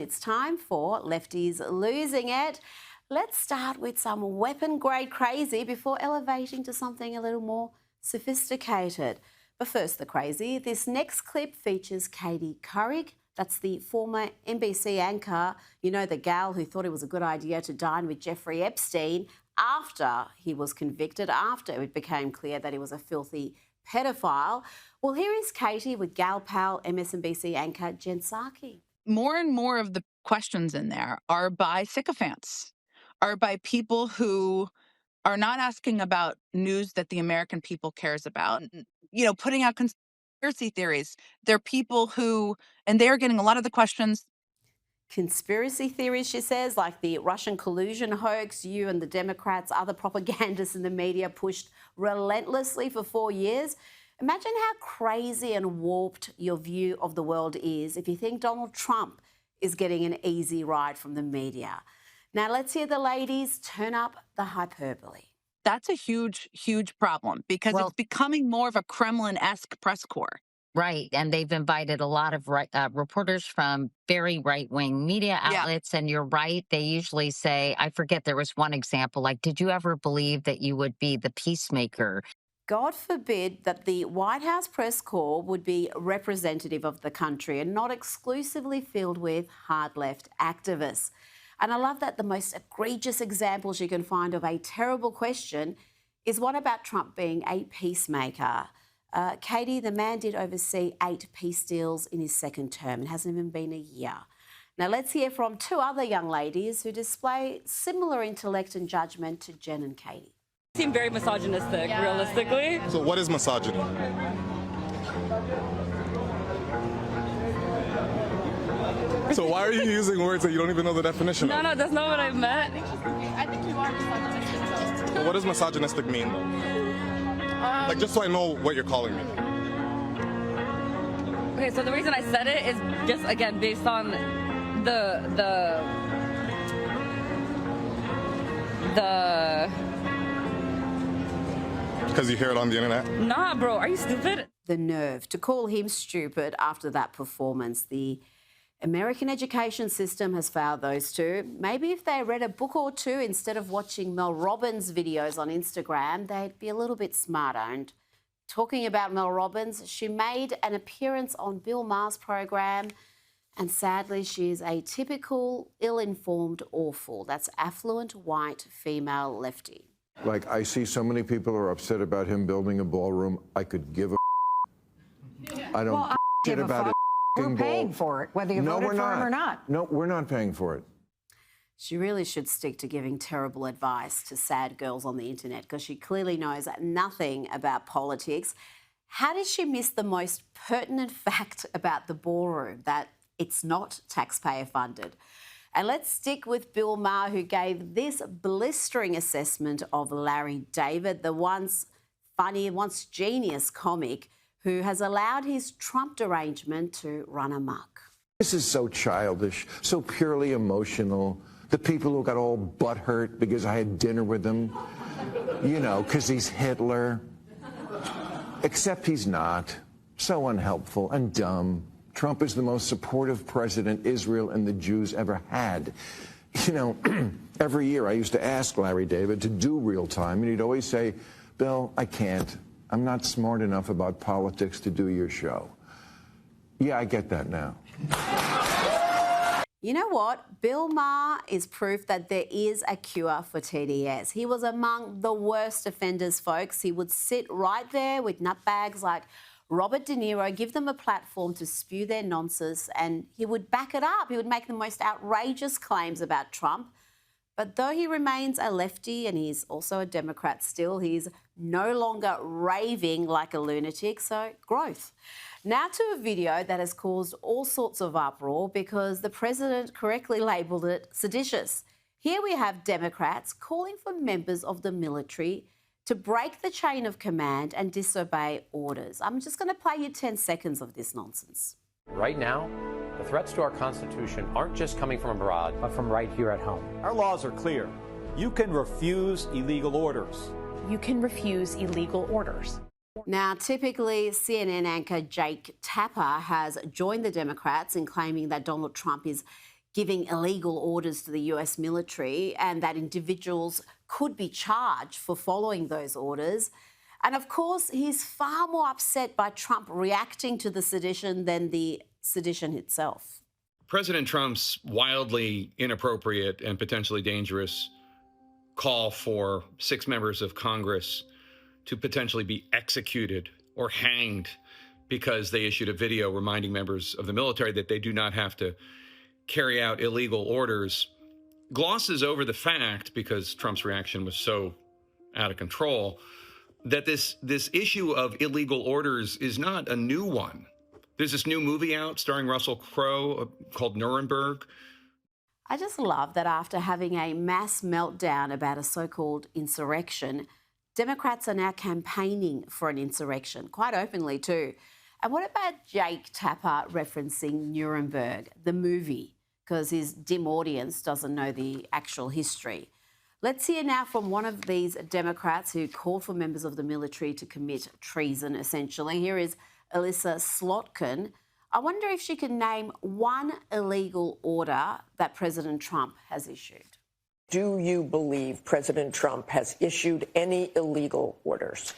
It's time for Lefties Losing It. Let's start with some weapon-grade crazy before elevating to something a little more sophisticated. But first, the crazy. This next clip features Katie Couric. That's the former NBC anchor, you know, the gal who thought it was a good idea to dine with Jeffrey Epstein after he was convicted, after it became clear that he was a filthy pedophile. Well, here is Katie with gal pal MSNBC anchor Jen Psaki. More and more of the questions in there are by sycophants, are by people who are not asking about news that the American people cares about, you know, putting out conspiracy theories. They're people who, and they're getting a lot of the questions. Conspiracy theories, she says, like the Russian collusion hoax you and the Democrats, other propagandists in the media pushed relentlessly for 4 years. Imagine how crazy and warped your view of the world is if you think Donald Trump is getting an easy ride from the media. Now, let's hear the ladies turn up the hyperbole. That's a huge, huge problem because it's becoming more of a Kremlin-esque press corps. Right. And they've invited a lot of reporters from very right-wing media outlets. Yeah. And you're right. They usually say, I forget, there was one example, like, did you ever believe that you would be the peacemaker? God forbid that the White House press corps would be representative of the country and not exclusively filled with hard left activists. And I love that the most egregious examples you can find of a terrible question is one about Trump being a peacemaker. Katie, the man did oversee 8 peace deals in his second term. It hasn't even been a year. Now let's hear from 2 other young ladies who display similar intellect and judgment to Jen and Katie. Seem very misogynistic, realistically. So what is misogyny? So why are you using words that you don't even know the definition of? No, that's not what I meant. I think you are misogynistic. So what does misogynistic mean? Like, just so I know what you're calling me. Okay, so the reason I said it is just, again, based on the Because you hear it on the internet? Nah, bro, are you stupid? The nerve to call him stupid after that performance. The American education system has failed those two. Maybe if they read a book or two instead of watching Mel Robbins' videos on Instagram, they'd be a little bit smarter. And talking about Mel Robbins, she made an appearance on Bill Maher's program, and sadly, she's a typical ill-informed awful. That's affluent, white, female lefty. Like, I see so many people are upset about him building a ballroom. I could give a I don't shit about it. We're paying for it, whether you voted for him or not. No, we're not paying for it. She really should stick to giving terrible advice to sad girls on the internet because she clearly knows nothing about politics. How did she miss the most pertinent fact about the ballroom, that it's not taxpayer funded? And let's stick with Bill Maher, who gave this blistering assessment of Larry David, the once funny, once genius comic who has allowed his Trump derangement to run amok. This is so childish, so purely emotional. The people who got all butthurt because I had dinner with him, you know, because he's Hitler. Except he's not. So unhelpful and dumb. Trump is the most supportive president Israel and the Jews ever had. You know, every year I used to ask Larry David to do real time, and he'd always say, Bill, I can't. I'm not smart enough about politics to do your show. Yeah, I get that now. You know what? Bill Maher is proof that there is a cure for TDS. He was among the worst offenders, folks. He would sit right there with nutbags like Robert De Niro, give them a platform to spew their nonsense, and he would back it up. He would make the most outrageous claims about Trump. But though he remains a lefty and he's also a Democrat still, he's no longer raving like a lunatic, so growth. Now to a video that has caused all sorts of uproar because the president correctly labelled it seditious. Here we have Democrats calling for members of the military to break the chain of command and disobey orders. I'm just going to play you 10 seconds of this nonsense. Right now, the threats to our Constitution aren't just coming from abroad, but from right here at home. Our laws are clear. You can refuse illegal orders. You can refuse illegal orders. Now, typically, CNN anchor Jake Tapper has joined the Democrats in claiming that Donald Trump is giving illegal orders to the US military and that individuals could be charged for following those orders. And of course, he's far more upset by Trump reacting to the sedition than the sedition itself. President Trump's wildly inappropriate and potentially dangerous call for 6 members of Congress to potentially be executed or hanged because they issued a video reminding members of the military that they do not have to carry out illegal orders glosses over the fact, because Trump's reaction was so out of control, that this issue of illegal orders is not a new one. There's this new movie out starring Russell Crowe called Nuremberg. I just love that after having a mass meltdown about a so-called insurrection, Democrats are now campaigning for an insurrection, quite openly too. And what about Jake Tapper referencing Nuremberg, the movie, because his dim audience doesn't know the actual history? Let's hear now from one of these Democrats who called for members of the military to commit treason, essentially. Here is Alyssa Slotkin. I wonder if she can name one illegal order that President Trump has issued. Do you believe President Trump has issued any illegal orders?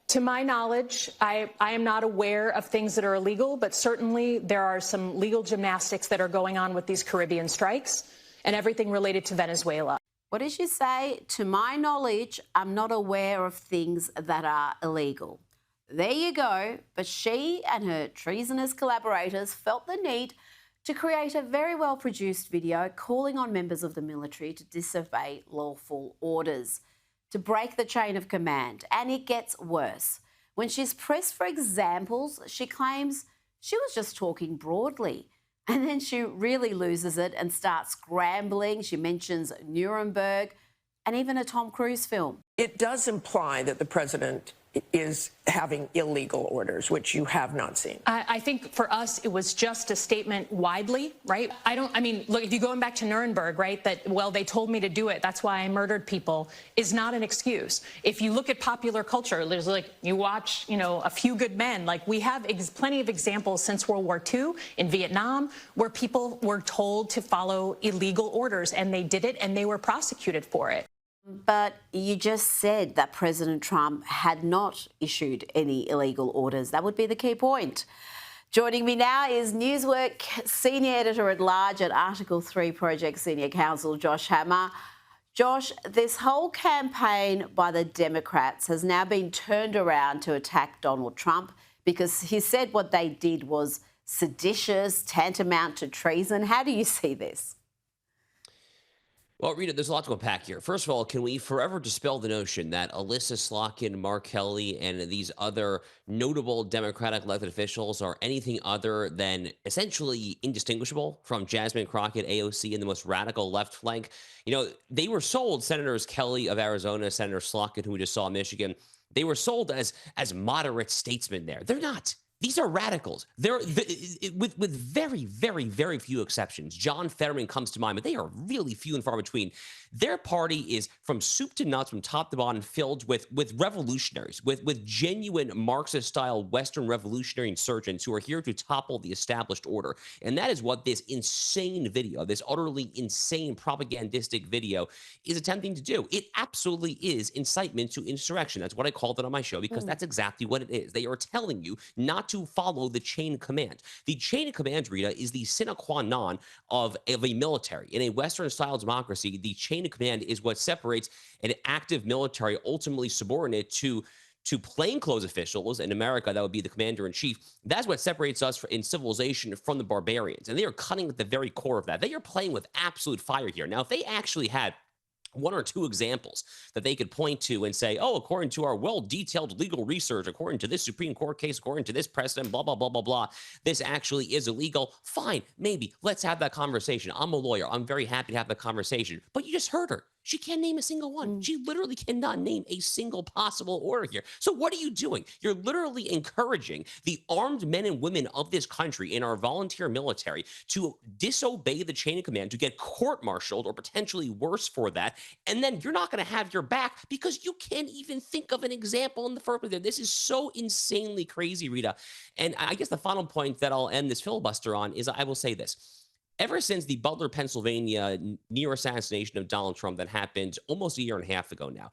To my knowledge, I am not aware of things that are illegal, but certainly there are some legal gymnastics that are going on with these Caribbean strikes and everything related to Venezuela. What did she say? To my knowledge, I'm not aware of things that are illegal. There you go. But she and her treasonous collaborators felt the need to create a very well-produced video calling on members of the military to disobey lawful orders, to break the chain of command. And it gets worse. When she's pressed for examples, she claims she was just talking broadly. And then she really loses it and starts scrambling. She mentions Nuremberg and even a Tom Cruise film. It does imply that the president is having illegal orders, which you have not seen. I think for us, it was just a statement widely, right? I mean, look, if you're going back to Nuremberg, right, that, well, they told me to do it, that's why I murdered people, is not an excuse. If you look at popular culture, there's like, you watch, you know, A Few Good Men, like we have plenty of examples since World War II in Vietnam where people were told to follow illegal orders and they did it and they were prosecuted for it. But you just said that President Trump had not issued any illegal orders. That would be the key point. Joining me now is Newswork Senior Editor-at-Large at Article 3 Project Senior Counsel, Josh Hammer. Josh, this whole campaign by the Democrats has now been turned around to attack Donald Trump because he said what they did was seditious, tantamount to treason. How do you see this? Well, Rita, there's a lot to unpack here. First of all, can we forever dispel the notion that Alyssa Slokin, Mark Kelly, and these other notable Democratic elected officials are anything other than essentially indistinguishable from Jasmine Crockett, AOC, and the most radical left flank? You know, they were sold, Senators Kelly of Arizona, Senator Slokin, who we just saw in Michigan, they were sold as moderate statesmen there. They're not. These are radicals. They're with very, very, very few exceptions. John Fetterman comes to mind, but they are really few and far between. Their party is from soup to nuts, from top to bottom, filled with revolutionaries, with genuine Marxist-style Western revolutionary insurgents who are here to topple the established order. And that is what this insane video, this utterly insane propagandistic video, is attempting to do. It absolutely is incitement to insurrection. That's what I called it on my show, because that's exactly what it is. They are telling you not to follow the chain of command. The chain of command, Rita, is the sine qua non of a military. In a Western-style democracy, the chain of command is what separates an active military, ultimately subordinate to plainclothes officials. In America, that would be the commander-in-chief. That's what separates us in civilization from the barbarians. And they are cutting at the very core of that. They are playing with absolute fire here. Now, if they actually had one or two examples that they could point to and say, oh, according to our well-detailed legal research, according to this Supreme Court case, according to this precedent, blah, blah, blah, blah, blah, this actually is illegal. Fine, maybe. Let's have that conversation. I'm a lawyer. I'm very happy to have that conversation. But you just heard her. She can't name a single one. She literally cannot name a single possible order here. So what are you doing? You're literally encouraging the armed men and women of this country in our volunteer military to disobey the chain of command, to get court-martialed or potentially worse for that. And then you're not going to have your back because you can't even think of an example in the first place. This is so insanely crazy, Rita. And I guess the final point that I'll end this filibuster on is I will say this. ever since the Butler, Pennsylvania near assassination of Donald Trump that happened almost a year and a half ago now,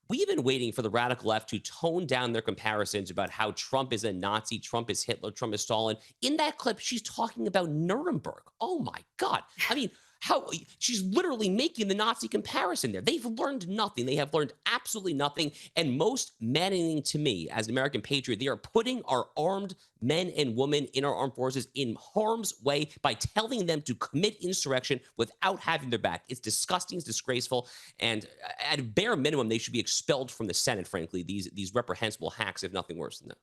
we've been waiting for the radical left to tone down their comparisons about how Trump is a Nazi, Trump is Hitler, Trump is Stalin. In that clip, she's talking about Nuremberg. Oh my God. I mean, how she's literally making the Nazi comparison there. They've learned nothing. They have learned absolutely nothing. And most maddening to me as an American patriot, they are putting our armed men and women in our armed forces in harm's way by telling them to commit insurrection without having their back. It's disgusting. It's disgraceful. And at a bare minimum, they should be expelled from the Senate, frankly, these reprehensible hacks, if nothing worse than that.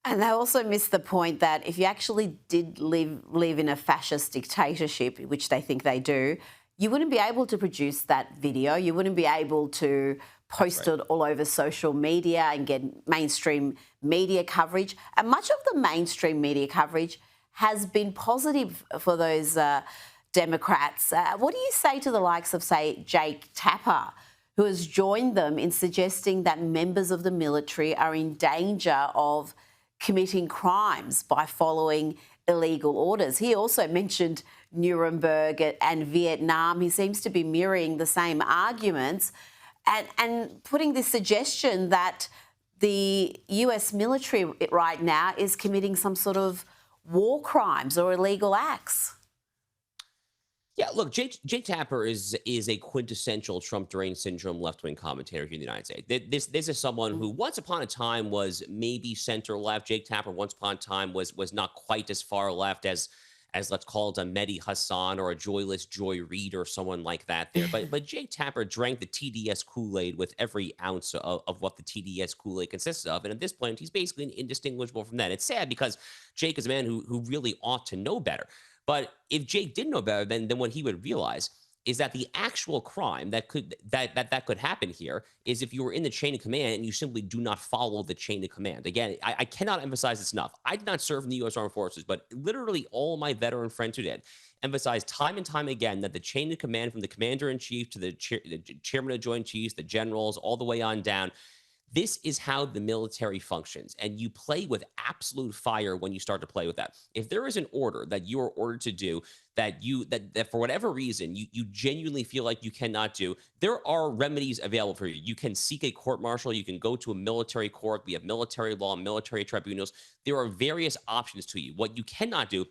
And they also missed the point that if you actually did live in a fascist dictatorship, which they think they do, you wouldn't be able to produce that video. You wouldn't be able to post it all over social media and get mainstream media coverage. And much of the mainstream media coverage has been positive for those Democrats. What do you say to the likes of, say, Jake Tapper, who has joined them in suggesting that members of the military are in danger of committing crimes by following illegal orders? He also mentioned Nuremberg and Vietnam. He seems to be mirroring the same arguments and putting this suggestion that the US military right now is committing some sort of war crimes or illegal acts. Yeah, look, Jake Tapper is a quintessential Trump deranged syndrome left-wing commentator here in the United States. This is someone who once upon a time was maybe center-left. Jake Tapper once upon a time was not quite as far left as let's call it a Mehdi Hassan or a joyless Joy Reid or someone like that there. But Jake Tapper drank the TDS Kool-Aid with every ounce of what the TDS Kool-Aid consists of. And at this point, he's basically indistinguishable from that. It's sad because Jake is a man who really ought to know better. But if Jake did know better, then what he would realize is that the actual crime that could happen here is if you were in the chain of command and you simply do not follow the chain of command. Again, I cannot emphasize this enough. I did not serve in the U.S. Armed Forces, but literally all my veteran friends who did emphasize time and time again that the chain of command from the commander-in-chief to the chairman of Joint Chiefs, the generals, all the way on down, this is how the military functions, and you play with absolute fire when you start to play with that. If there is an order that you are ordered to do that for whatever reason you genuinely feel like you cannot do, there are remedies available for you. You can seek a court-martial. You can go to a military court. We have military law, military tribunals. There are various options to you. What you cannot do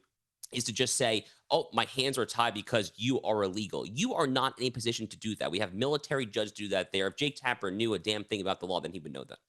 is to just say, oh, my hands are tied because you are illegal. You are not in a position to do that. We have military judges do that there. If Jake Tapper knew a damn thing about the law, then he would know that.